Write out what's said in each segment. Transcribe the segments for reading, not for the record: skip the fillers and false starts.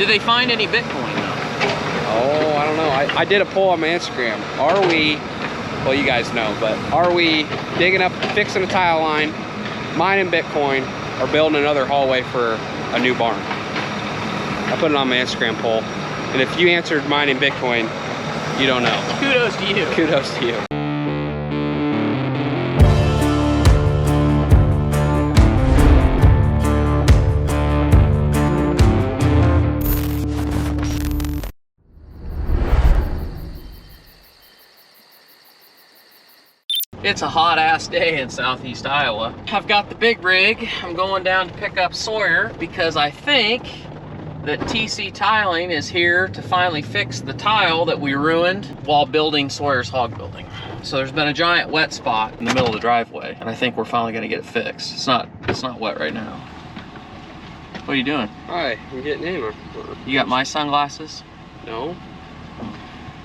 Did they find any Bitcoin though? Oh, I don't know. I did a poll on my Instagram. Are we, well, you guys know, but are we digging up, fixing a tile line, mining Bitcoin, or building another hallway for a new barn? I put it on my Instagram poll. And if you answered mining Bitcoin, you don't know. Kudos to you. Kudos to you. It's a hot ass day in southeast Iowa. I've got the big rig. I'm going down to pick up Sawyer because I think that TC Tiling is here to finally fix the tile that we ruined while building Sawyer's hog building. So there's been a giant wet spot in the middle of the driveway, and I think we're finally gonna get it fixed. It's not wet right now. What are you doing? Hi, I'm getting in. You got my sunglasses? No.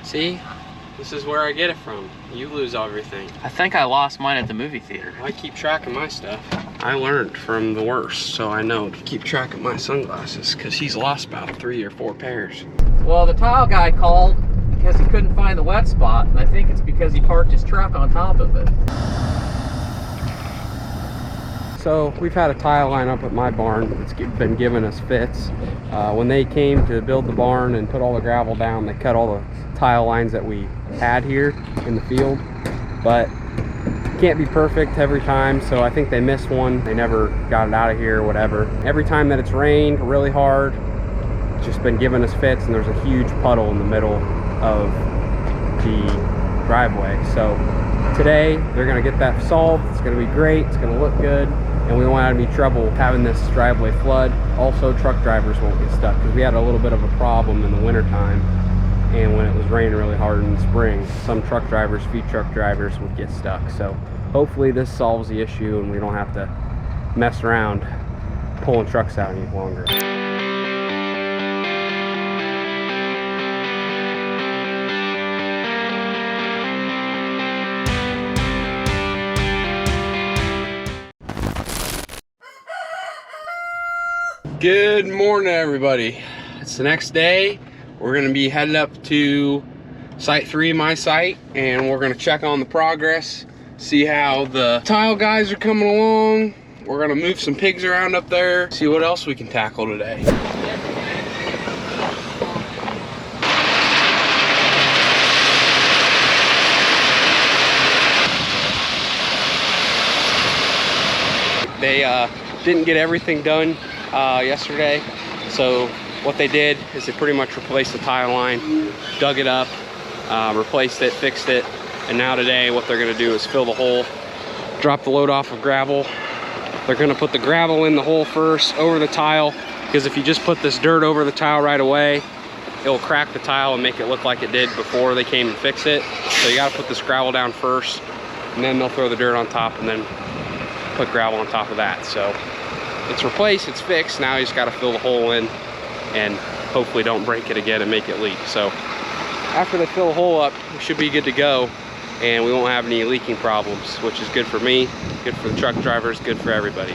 See? This is where I get it from. You lose everything. I think I lost mine at the movie theater. I keep track of my stuff. I learned from the worst, so I know to keep track of my sunglasses, because he's lost about 3 or 4 pairs. Well, the tile guy called because he couldn't find the wet spot, and I think it's because he parked his truck on top of it. So we've had a tile line up at my barn that's been giving us fits. When they came to build the barn and put all the gravel down, they cut all the tile lines that we had here in the field, but can't be perfect every time, so I think they missed one. They never got it out of here or whatever. Every time that it's rained really hard, it's just been giving us fits, and there's a huge puddle in the middle of the driveway. So today they're gonna get that solved. It's gonna be great, it's gonna look good, and we won't have any trouble having this driveway flood. Also, truck drivers won't get stuck, because we had a little bit of a problem in the winter time, and when it was raining really hard in the spring, some truck drivers, feed truck drivers, would get stuck. So hopefully this solves the issue and we don't have to mess around pulling trucks out any longer. Good morning, everybody. It's the next day. We're gonna be headed up to site 3, my site, and we're gonna check on the progress, see how the tile guys are coming along. We're gonna move some pigs around up there, see what else we can tackle today. They didn't get everything done yesterday, so what they did is they pretty much replaced the tile line, dug it up, replaced it, fixed it, and now today what they're gonna do is fill the hole, drop the load off of gravel. They're gonna put the gravel in the hole first, over the tile, because if you just put this dirt over the tile right away, it'll crack the tile and make it look like it did before they came and fixed it. So you gotta put this gravel down first, and then they'll throw the dirt on top and then put gravel on top of that. So it's replaced, it's fixed, now you just gotta fill the hole in and hopefully don't break it again and make it leak. So after they fill the hole up, we should be good to go, and we won't have any leaking problems, which is good for me, good for the truck drivers, good for everybody.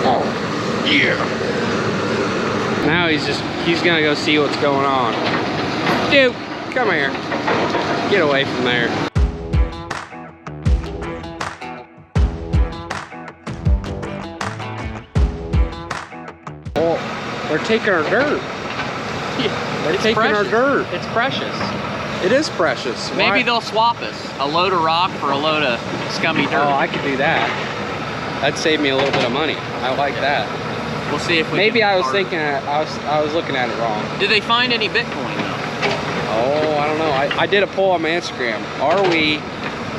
Oh, yeah. Now he's gonna go see what's going on. Dude, come here. Get away from there. Oh, they're taking our dirt. Yeah, they're taking our dirt. It's precious. It is precious. Maybe they'll swap us. A load of rock for a load of scummy dirt. Oh, I could do that. That'd save me a little bit of money. I like that. We'll see if we maybe I was thinking, I was looking at it wrong. Did they find any Bitcoin though? Oh, I don't know. I did a poll on my Instagram. Are we,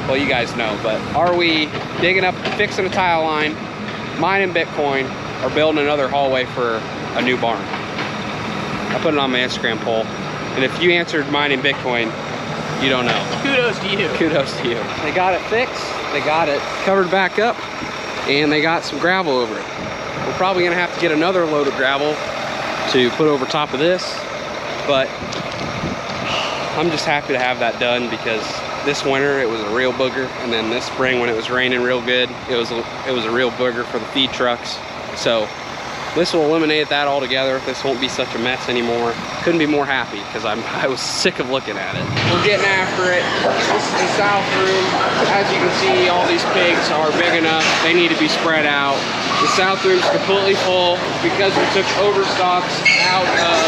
well, you guys know, but are we digging up, fixing a tile line, mining Bitcoin, or building another hallway for a new barn? I put it on my Instagram poll. And if you answered mining Bitcoin, you don't know. Kudos to you. Kudos to you. They got it fixed. They got it covered back up, and they got some gravel over it. We're probably gonna have to get another load of gravel to put over top of this, but I'm just happy to have that done because this winter it was a real booger, and then this spring when it was raining real good, it was a real booger for the feed trucks. So this will eliminate that altogether. This won't be such a mess anymore. Couldn't be more happy because I was sick of looking at it. We're getting after it. This is the south room. As you can see, all these pigs are big enough. They need to be spread out. The south room's completely full because we took overstocks out of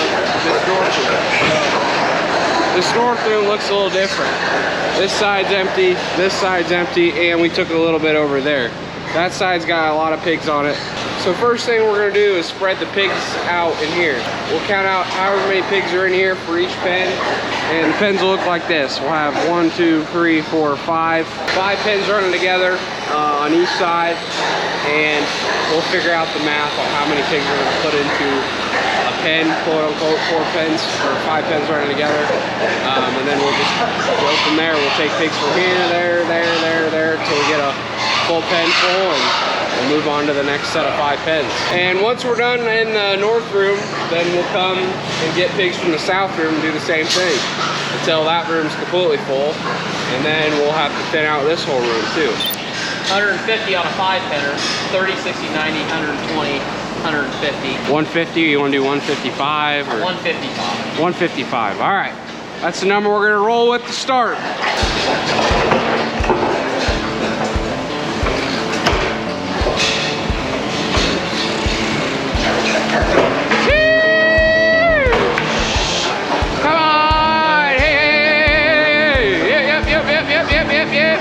this north room. So this north room looks a little different. This side's empty, this side's empty, and we took a little bit over there. That side's got a lot of pigs on it. So first thing we're gonna do is spread the pigs out in here. We'll count out however many pigs are in here for each pen, and the pens will look like this. We'll have 1, 2, 3, 4, 5. 5 pens running together on each side, and we'll figure out the math on how many pigs we're gonna put into a pen, quote unquote, 4 pens or 5 pens running together, and then we'll just go from there. We'll take pigs from here, there, until we get a full pen full, and we'll move on to the next set of 5 pens. And once we're done in the north room, then we'll come and get pigs from the south room and do the same thing until that room's completely full, and then we'll have to thin out this whole room too. 150 on a 5-penner, 30, 60, 90, 120, 150. 150, you want to do 155? Or 155. 155, all right. That's the number we're gonna roll with to start. Come on! Hey! Yep.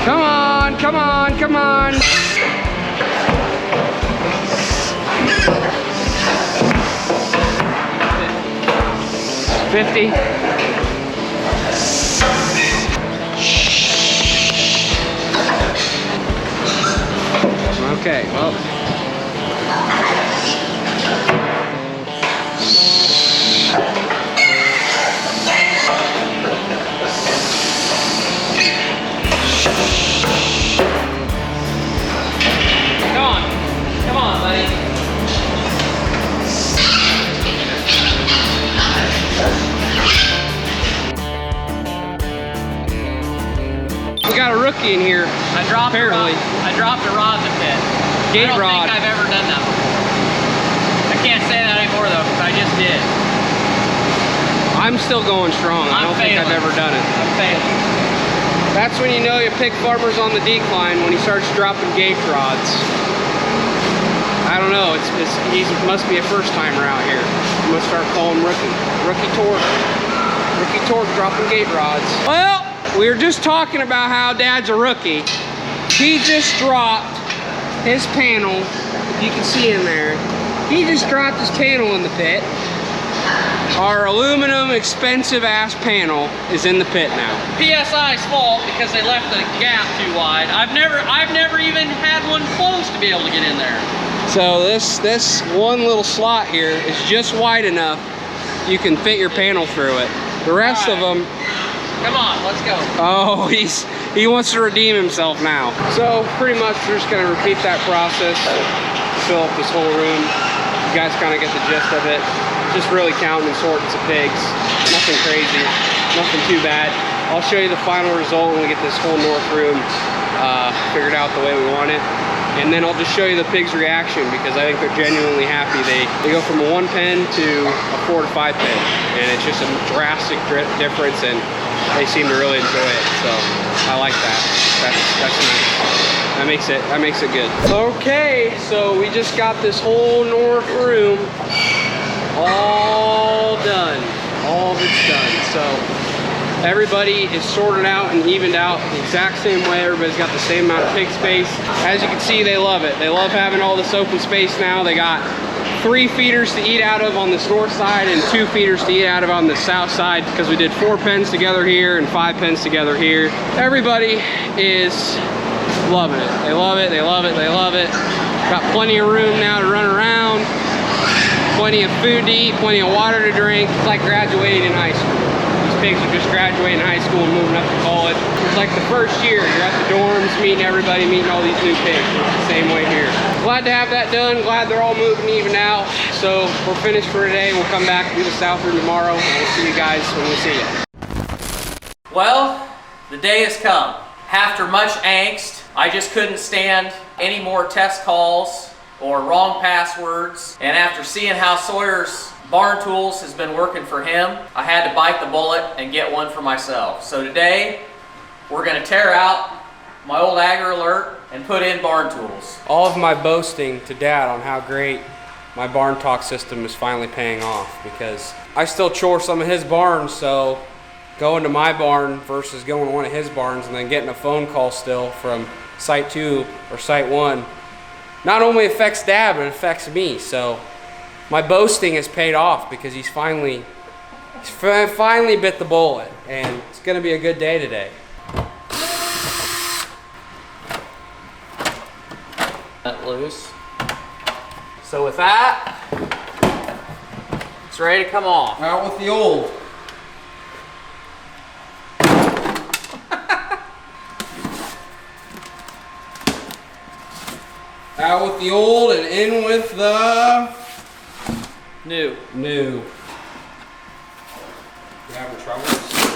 Come on, come on, come on. 50. Okay, well. Come on, buddy. We got a rookie in here. I dropped apparently. I dropped a rod in the pit. Gate rod. I don't think I've ever done that before. I can't say that anymore though, because I just did. I'm still going strong. I don't think I've ever done it. I'm failing. That's when you know your pig farmer's on the decline, when he starts dropping gate rods. I don't know, he must be a first timer out here. I'm gonna start calling Rookie Tork. Rookie Tork dropping gate rods. Well, we were just talking about how Dad's a rookie. He just dropped his panel, if you can see in there. He just dropped his panel in the pit. Our aluminum expensive ass panel is in the pit now. PSI's fault because they left the gap too wide. I've never even had one close to be able to get in there. So this one little slot here is just wide enough you can fit your panel through it. The rest of them. Come on, let's go. Oh, he wants to redeem himself now. So pretty much we're just gonna repeat that process, fill up this whole room. You guys kind of get the gist of it. Just really counting and sorting some pigs. Nothing crazy, nothing too bad. I'll show you the final result when we get this whole north room figured out the way we want it. And then I'll just show you the pigs' reaction, because I think they're genuinely happy. They go from a 1 pen to a 4 to 5 pen, and it's just a drastic difference, and they seem to really enjoy it. So I like that. That's nice. That makes it good. Okay, so we just got this whole north room all done. All of it's done. So everybody is sorted out and evened out the exact same way. Everybody's got the same amount of pig space. As you can see, they love it. They love having all this open space now. They got 3 feeders to eat out of on this north side and 2 feeders to eat out of on the south side, because we did 4 pens together here and 5 pens together here. Everybody is loving it. They love it, they love it, they love it. Got plenty of room now to run around, plenty of food to eat, plenty of water to drink. It's like graduating in high school. pigs are just graduating high school and moving up to college. It's like the first year, you're at the dorms, meeting everybody, meeting all these new pigs. It's the same way here. Glad to have that done. Glad they're all moving even out. So we're finished for today. We'll come back and do the south room tomorrow. And we'll see you guys when we see you. Well, the day has come. After much angst, I just couldn't stand any more test calls or wrong passwords. And after seeing how Sawyer's Barn Tools has been working for him, I had to bite the bullet and get one for myself. So today, we're gonna tear out my old Agger Alert and put in Barn Tools. All of my boasting to Dad on how great my BarnTalk system is finally paying off, because I still chore some of his barns, so going to my barn versus going to one of his barns and then getting a phone call still from site 2 or site 1 not only affects Dad, but it affects me. So my boasting has paid off, because he's finally bit the bullet, and it's gonna be a good day today. Let loose. So with that, it's ready to come off. Out with the old. Out with the old and in with the new. You having trouble?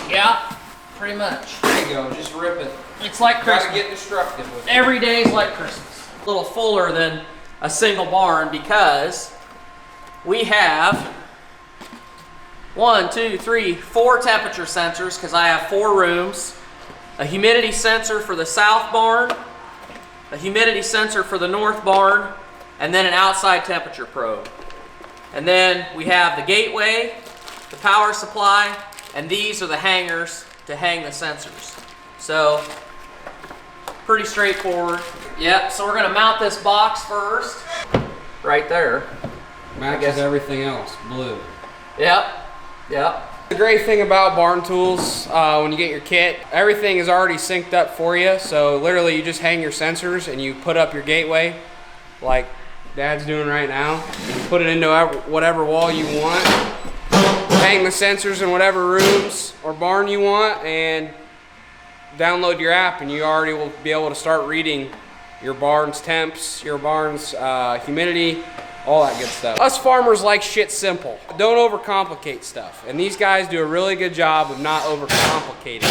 Yeah, pretty much. There you go, just rip it. It's like Christmas. Gotta get destructive with it. Every day is like Christmas. A little fuller than a single barn, because we have 4 temperature sensors, because I have 4 rooms, a humidity sensor for the south barn, a humidity sensor for the north barn, and then an outside temperature probe. And then we have the gateway, the power supply, and these are the hangers to hang the sensors. So, pretty straightforward. Yep, so we're gonna mount this box first. Right there. Matches everything else, blue. Yep. The great thing about Barn Tools, when you get your kit, everything is already synced up for you. So literally you just hang your sensors and you put up your gateway, like Dad's doing right now. Put it into whatever wall you want. Hang the sensors in whatever rooms or barn you want, and download your app, and you already will be able to start reading your barn's temps, your barn's humidity, all that good stuff. Us farmers like shit simple. Don't overcomplicate stuff. And these guys do a really good job of not overcomplicating.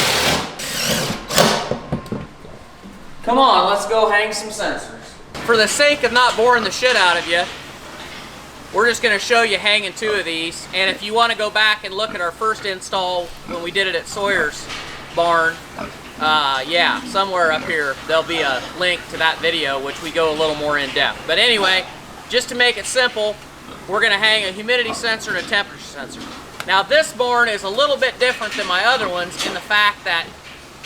Come on, let's go hang some sensors. For the sake of not boring the shit out of you, we're just gonna show you hanging 2 of these. And if you wanna go back and look at our first install when we did it at Sawyer's barn, yeah, somewhere up here, there'll be a link to that video, which we go a little more in depth. But anyway, just to make it simple, we're gonna hang a humidity sensor and a temperature sensor. Now this barn is a little bit different than my other ones in the fact that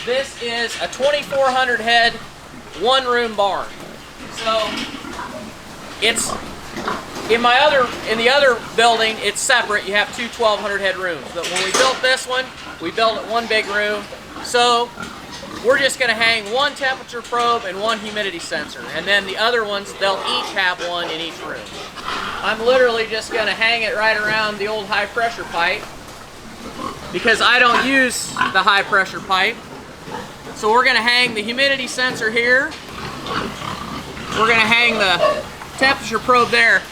this is a 2,400 head, 1-room barn. So it's, in the other building, it's separate. You have 2 1,200 head rooms. But when we built this one, we built it 1 big room. So we're just gonna hang 1 temperature probe and 1 humidity sensor. And then the other ones, they'll each have 1 in each room. I'm literally just gonna hang it right around the old high pressure pipe, because I don't use the high pressure pipe. So we're gonna hang the humidity sensor here. We're gonna hang the temperature probe there.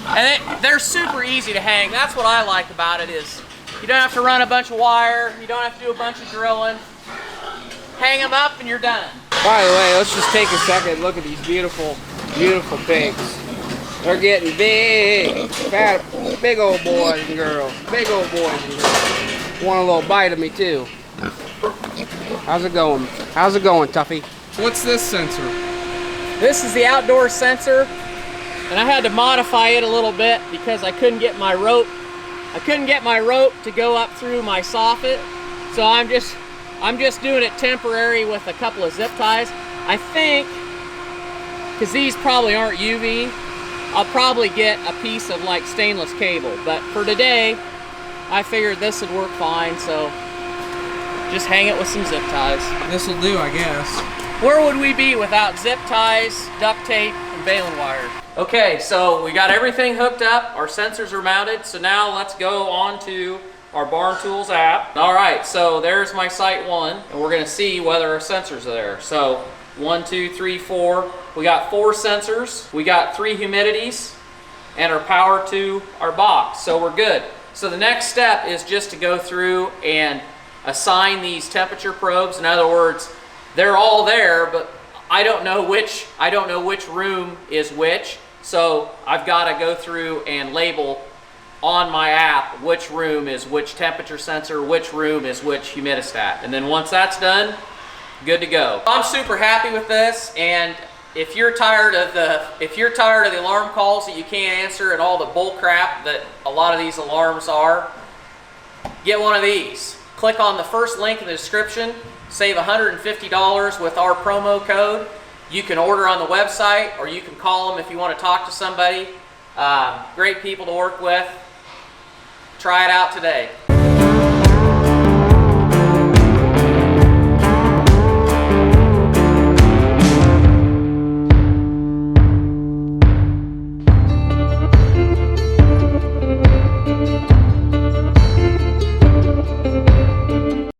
And they're super easy to hang. That's what I like about it, is you don't have to run a bunch of wire, you don't have to do a bunch of drilling. Hang them up and you're done. By the way, let's just take a second and look at these beautiful, beautiful pigs. They're getting big, fat, big old boys and girls. Big old boys and girls. Want a little bite of me too. How's it going? How's it going, Tuffy? What's this sensor? This is the outdoor sensor, and I had to modify it a little bit because I couldn't get my rope. To go up through my soffit, so I'm just doing it temporary with a couple of zip ties. I think, because these probably aren't UV, I'll probably get a piece of like stainless cable. But for today, I figured this would work fine, so just hang it with some zip ties. This'll do, I guess. Where would we be without zip ties, duct tape, and baling wire? Okay, so we got everything hooked up, our sensors are mounted, so now let's go on to our Barn Tools app. All right, so there's my site 1, and we're gonna see whether our sensors are there. So 1, 2, 3, 4. We got 4 sensors. We got 3 humidities and our power to our box. So we're good. So the next step is just to go through and assign these temperature probes. In other words, they're all there, but I don't know which room is which. So I've got to go through and label on my app which room is which temperature sensor, which room is which humidistat. And then once that's done, good to go. I'm super happy with this, and if you're tired of the alarm calls that you can't answer and all the bull crap that a lot of these alarms are, get one of these. Click on the first link in the description, save $150 with our promo code. You can order on the website, or you can call them if you want to talk to somebody. Great people to work with. Try it out today.